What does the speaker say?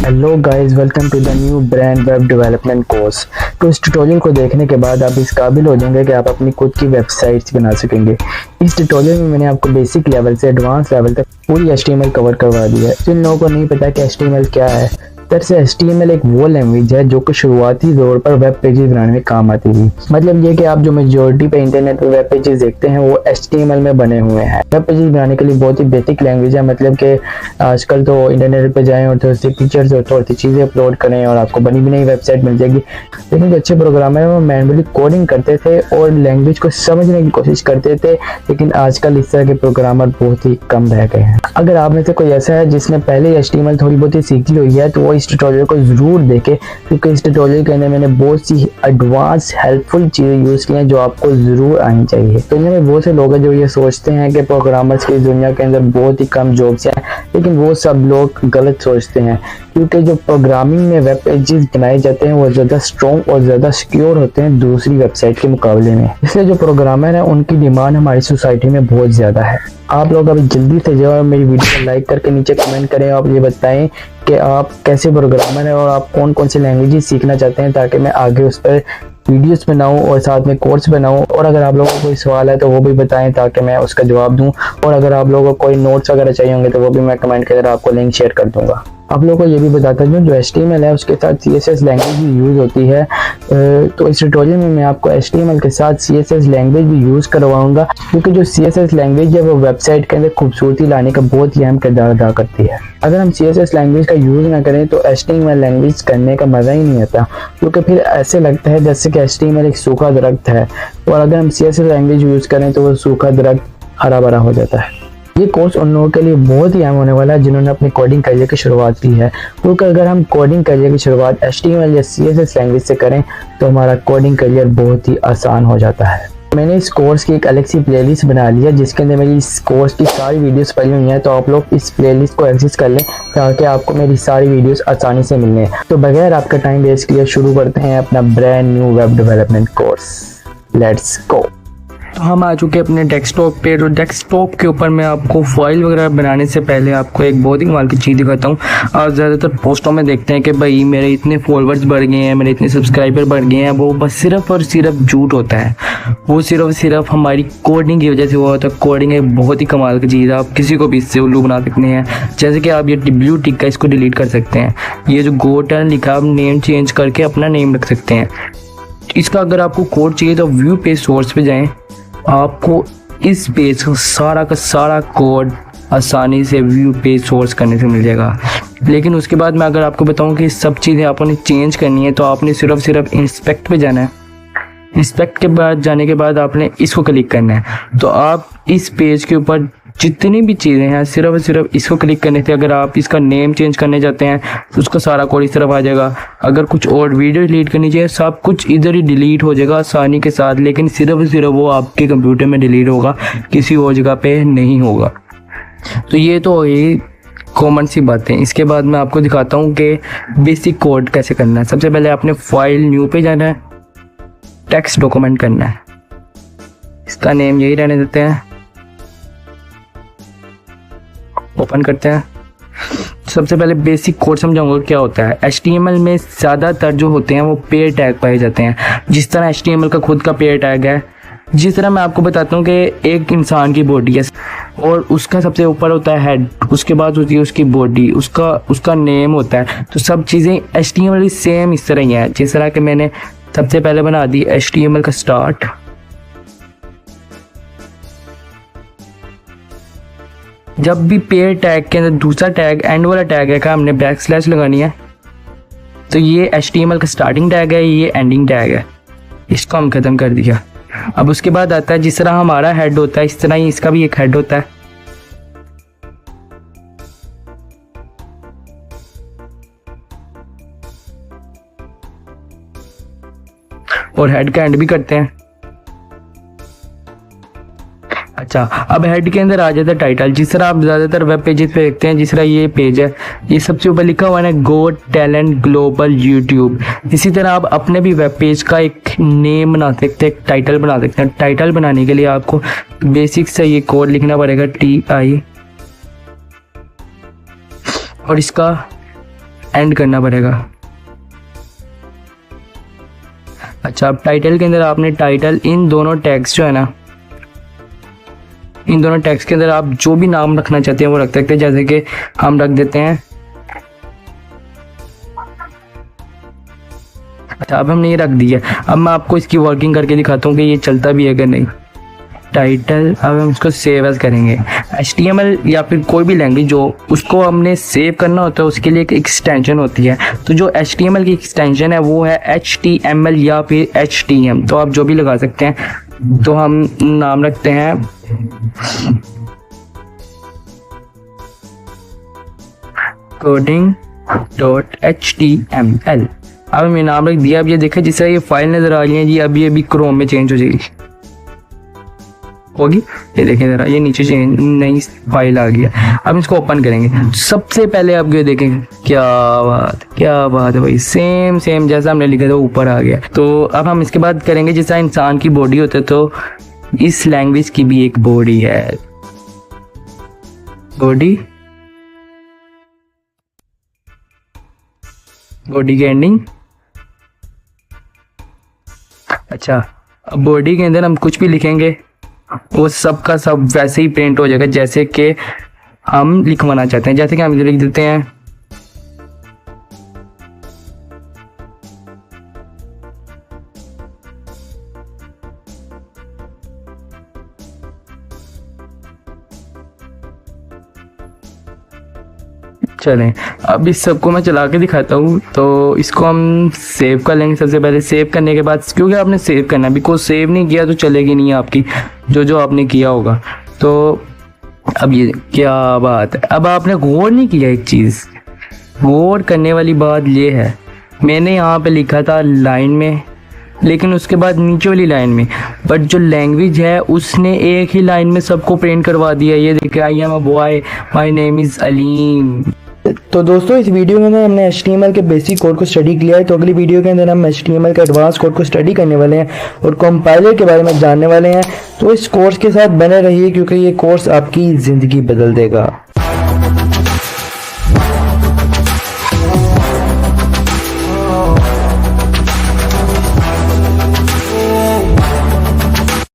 Hello guys, welcome to the new brand web development course. तो इस tutorial को देखने के बाद आप इस काबिल हो जाएंगे कि आप अपनी खुद की वेबसाइट्स बना सकेंगे। इस ट्यूटोरियल में मैंने आपको बेसिक लेवल से एडवांस लेवल तक पूरी HTML कवर करवा दी है। जिन लोगों को नहीं पता कि HTML क्या है, दरअसल HTML एक वो लैंग्वेज है जो कि शुरुआती दौर पर वेब पेजेस बनाने में काम आती थी। मतलब ये कि आप जो मेजॉरिटी पे इंटरनेट पर वेब पेजेस देखते हैं वो HTML में बने हुए हैं। वेब पेजेस बनाने के लिए बहुत ही बेसिक लैंग्वेज है। मतलब कि आजकल तो इंटरनेट पे जाएं और थोड़ी सी पिक्चर्स और थोड़ी सी चीज़ें अपलोड करें और आपको बनी बनाई वेबसाइट मिल जाएगी। लेकिन जो अच्छे प्रोग्रामर हैं वो मैनुअली कोडिंग करते थे और लैंग्वेज को समझने की कोशिश करते थे। लेकिन आजकल इस तरह के प्रोग्रामर बहुत ही कम रह गए हैं। अगर आप में से कोई ऐसा है जिसने पहले HTML थोड़ी बहुत ही सीखी हुई है तो वो इस ट्यूटोरियल को ज़रूर देखें, क्योंकि इस ट्यूटोरियल के अंदर मैंने बहुत सी एडवांस हेल्पफुल चीज़ें यूज़ की हैं जो आपको ज़रूर आनी चाहिए। तो इनमें में बहुत से लोग हैं जो ये सोचते हैं कि प्रोग्रामर्स की दुनिया के अंदर बहुत ही कम जॉब्स हैं, लेकिन वो सब लोग गलत सोचते हैं, क्योंकि जो प्रोग्रामिंग में वेब पेजेस बनाए जाते हैं वो ज़्यादा स्ट्रॉन्ग और ज़्यादा सिक्योर होते हैं दूसरी वेबसाइट के मुकाबले में। इसलिए जो प्रोग्रामर हैं उनकी डिमांड हमारी सोसाइटी में बहुत ज़्यादा है। आप लोग अभी जल्दी से जाओ और मेरी वीडियो को लाइक करके नीचे कमेंट करें। आप ये बताएं कि आप कैसे प्रोग्रामर हैं और आप कौन कौन सी लैंग्वेजेस सीखना चाहते हैं, ताकि मैं आगे उस पर वीडियोस बनाऊं और साथ में कोर्स बनाऊं। और अगर आप लोगों को कोई सवाल है तो वो भी बताएं ताकि मैं उसका जवाब दूं। और अगर आप लोगों को कोई नोट्स वगैरह चाहिए होंगे तो वो भी मैं कमेंट के अंदर आपको लिंक शेयर कर दूंगा। आप लोगों को ये भी बताता हूँ जो HTML है उसके साथ CSS लैंग्वेज भी यूज़ होती है। तो इस ट्यूटोरियल में मैं आपको HTML के साथ CSS लैंग्वेज भी यूज़ करवाऊंगा, क्योंकि जो CSS लैंग्वेज है वो वेबसाइट के अंदर खूबसूरती लाने का बहुत ही अहम किरदार अदा करती है। अगर हम CSS लैंग्वेज का यूज़ ना करें तो HTML लैंग्वेज करने का मज़ा ही नहीं आता, क्योंकि फिर ऐसे लगता है जैसे कि HTML एक सूखा दरख्त है और अगर हम CSS लैंग्वेज यूज़ करें तो वो सूखा दरख्त हरा भरा हो जाता है। ये कोर्स उन लोगों के लिए बहुत ही अहम होने वाला है जिन्होंने अपनी कोडिंग करियर की शुरुआत की है, क्योंकि अगर हम कोडिंग करियर की शुरुआत HTML या CSS लैंग्वेज से करें तो हमारा कोडिंग करियर बहुत ही आसान हो जाता है। मैंने इस कोर्स की एक अलग सी प्लेलिस्ट बना ली है जिसके अंदर मेरी इस कोर्स की सारी वीडियोस पड़ी हुई हैं। तो आप लोग इस प्लेलिस्ट को एक्सेस कर लें ताकि आपको मेरी सारी वीडियोस आसानी से मिलने। तो बगैर आपका टाइम वेस्ट किए शुरू करते हैं अपना brand new web development course. Let's go. तो हम आ चुके हैं अपने डेस्कटॉप पे। तो डेस्कटॉप के ऊपर मैं आपको फाइल वगैरह बनाने से पहले आपको एक बहुत ही कमाल की चीज़ दिखाता हूँ। आप ज़्यादातर पोस्टों में देखते हैं कि भाई मेरे इतने फॉलोअर्स बढ़ गए हैं, मेरे इतने सब्सक्राइबर बढ़ गए हैं। वो बस सिर्फ और सिर्फ झूठ होता है। वो सिर्फ हमारी कोडिंग की वजह से हुआ होता है। कोडिंग एक बहुत ही कमाल की चीज़ है। आप किसी को भी इससे उल्लू बना सकते हैं। जैसे कि आप ये ब्लू टिक का इसको डिलीट कर सकते हैं। ये जो गोटन लिखा आप नेम चेंज करके अपना नेम रख सकते हैं। इसका अगर आपको कोड चाहिए तो व्यू पेज सोर्स पे जाएं। आपको इस पेज का सारा कोड आसानी से व्यू पेज सोर्स करने से मिल जाएगा। लेकिन उसके बाद मैं अगर आपको बताऊं कि सब चीज़ें आपने चेंज करनी है तो आपने सिर्फ इंस्पेक्ट पे जाना है। इंस्पेक्ट के बाद जाने के बाद आपने इसको क्लिक करना है। तो आप इस पेज के ऊपर जितनी भी चीज़ें हैं सिर्फ इसको क्लिक करने से, अगर आप इसका नेम चेंज करने जाते हैं तो उसका सारा कोड इस तरफ आ जाएगा। अगर कुछ और वीडियो डिलीट करनी चाहिए सब कुछ इधर ही डिलीट हो जाएगा आसानी के साथ। लेकिन सिर्फ वो आपके कंप्यूटर में डिलीट होगा, किसी और जगह पे नहीं होगा। तो ये तो ये कॉमन सी बातें। इसके बाद मैं आपको दिखाता हूँ कि बेसिक कोड कैसे करना है। सबसे पहले आपने फाइल न्यू पे जाना है, टेक्स्ट डॉक्यूमेंट करना है। इसका नेम यही रहने देते हैं। ओपन करते हैं। सबसे पहले बेसिक कोड समझाऊंगा क्या होता है। HTML में ज़्यादातर जो होते हैं वो पेयर टैग पाए जाते हैं। जिस तरह HTML का खुद का पेयर टैग है, जिस तरह मैं आपको बताता हूँ कि एक इंसान की बॉडी है और उसका सबसे ऊपर होता है हेड, उसके बाद होती है उसकी बॉडी, उसका नेम होता है। तो सब चीज़ें HTML सेम इस तरह ही है। जिस तरह कि मैंने सबसे पहले बना दी HTML का स्टार्ट। जब भी पेयर टैग के अंदर दूसरा टैग एंड वाला टैग है का हमने बैकस्लैश लगानी है। तो ये HTML का स्टार्टिंग टैग है, ये एंडिंग टैग है। इसको हम ख़त्म कर दिया। अब उसके बाद आता है जिस तरह हमारा हेड होता है इस तरह ही इसका भी एक हेड होता है। और हेड का एंड भी करते हैं। अच्छा, अब हेड के अंदर आ जाता है टाइटल। जिस तरह आप ज़्यादातर वेब पेजेस पे देखते हैं, जिस तरह ये पेज है, ये सबसे ऊपर लिखा हुआ है गो टैलेंट ग्लोबल यूट्यूब। इसी तरह आप अपने भी वेब पेज का एक नेम बना सकते हैं, एक टाइटल बना सकते हैं। टाइटल बनाने के लिए आपको बेसिक से ये कोड लिखना पड़ेगा TI और इसका एंड करना पड़ेगा। अच्छा, अब टाइटल के अंदर आपने टाइटल इन दोनों टैग्स जो है ना, इन दोनों टैग्स के अंदर आप जो भी नाम रखना चाहते हैं वो रख सकते हैं। जैसे कि हम रख देते हैं, अच्छा अब हमने ये रख दिया। अब मैं आपको इसकी वर्किंग करके दिखाता हूँ कि ये चलता भी है कि नहीं। टाइटल, अब हम इसको सेव एज करेंगे। HTML या फिर कोई भी लैंग्वेज जो उसको हमने सेव करना होता है उसके लिए एक एक्सटेंशन होती है। तो जो HTML की एक्सटेंशन है वो है HTML या फिर HTM, तो आप जो भी लगा सकते हैं। तो हम नाम रखते हैं coding.html। अब हमने नाम रख दिया। अब ये देखिए जिससे ये फाइल नजर आ रही है जी, अब ये भी क्रोम में चेंज हो जाएगी होगी। ये देखें जरा, ये नीचे चेंज नई फाइल आ गया। अब इसको ओपन करेंगे। सबसे पहले आप ये देखें, क्या बात है भाई, सेम जैसा हमने लिखा था ऊपर आ गया। तो अब हम इसके बाद करेंगे जैसा इंसान की बॉडी होती है, तो इस लैंग्वेज की भी एक बॉडी है। बॉडी की एंडिंग, अच्छा अब बॉडी के अंदर हम कुछ भी लिखेंगे वो सब का सब वैसे ही प्रिंट हो जाएगा जैसे कि हम लिखवाना चाहते हैं। जैसे कि हम लिख देते हैं चलें, अब इस सबको मैं चला के दिखाता हूँ। तो इसको हम सेव कर लेंगे। सबसे पहले सेव करने के बाद, क्योंकि आपने सेव करना है, बिकॉज सेव नहीं किया तो चलेगी नहीं आपकी जो आपने किया होगा। तो अब ये क्या बात है, अब आपने गौर नहीं किया। एक चीज़ गौर करने वाली बात ये है, मैंने यहाँ पे लिखा था लाइन में, लेकिन उसके बाद नीचे वाली लाइन में, बट जो लैंग्वेज है उसने एक ही लाइन में सबको प्रिंट करवा दिया। ये देखिए, I am a boy, my name is Aleem. तो दोस्तों इस वीडियो में हमने HTML के बेसिक कोड को स्टडी किया है। तो अगली वीडियो के अंदर हम HTML के एडवांस कोड को स्टडी करने वाले हैं और कंपाइलर के बारे में जानने वाले हैं। तो इस कोर्स के साथ बने रहिए क्योंकि ये कोर्स आपकी ज़िंदगी बदल देगा।